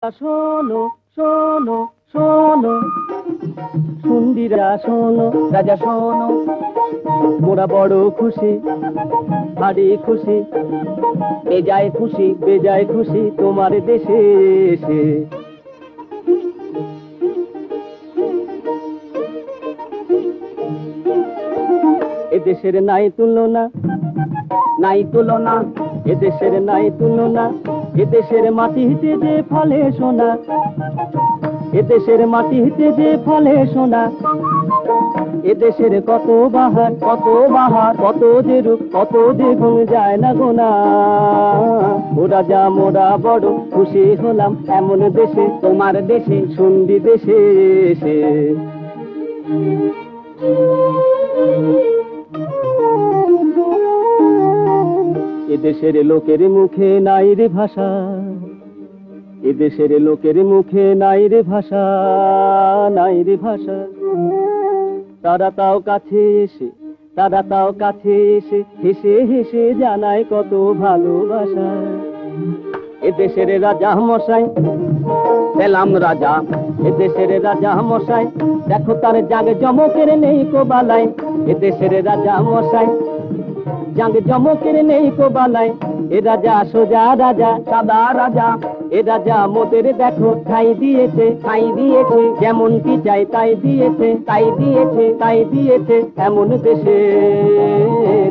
শোনো শোনো শোনো সুন্দিরা শোনো রাজা শোনো, মোরা বড় খুশি ভারী খুশি, বেজায় খুশি বেজায় খুশি তোমার দেশে এসে। এদেশের নাই তুলনা নাই তুলনা, এদেশের নাই তুলনা, এদেশের মাটিতে যে ফলে সোনা, এদেশের মাটিতে যে ফলে সোনা, এদেশের কত বাহার কত বাহার, কত যে রূপ কত যে গুণ যায় না গোনা। ও রাজা মোরা বড় খুশি হলাম এমন দেশে, তোমার দেশে সুন্দি দেশে এসে। এদেশের লোকের মুখে নাই রে ভাষা, এদেশের লোকের মুখে নাই রে ভাষা, নাই রে ভাষা। তারা তাও কাছে এসে, তারা তাও কাছে এসে হেসে হেসে জানায় কত ভালোবাসা। এদেশের রাজা মশাই পেলাম রাজা, এদেশের রাজা মশাই দেখো তার জাগ জমকের নেই কো বালাই। এদেশের রাজা মশাই জাগ জমকের নেই কো বালাই, এ রাজা সোজা রাজা সাদা রাজা, এ রাজা মোদের দেখো ঠাই দিয়েছে ঠাই দিয়েছে, যেমনটি চাই তাই দিয়েছে তাই দিয়েছে তাই দিয়েছে এমন দেশে।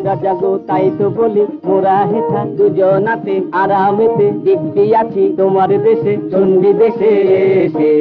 রাজা গো তাই তো বলি মোরা হেথা দুজনাতে আরামেতে দিব্যি আছি তোমার দেশে সুন্দি দেশে এসে।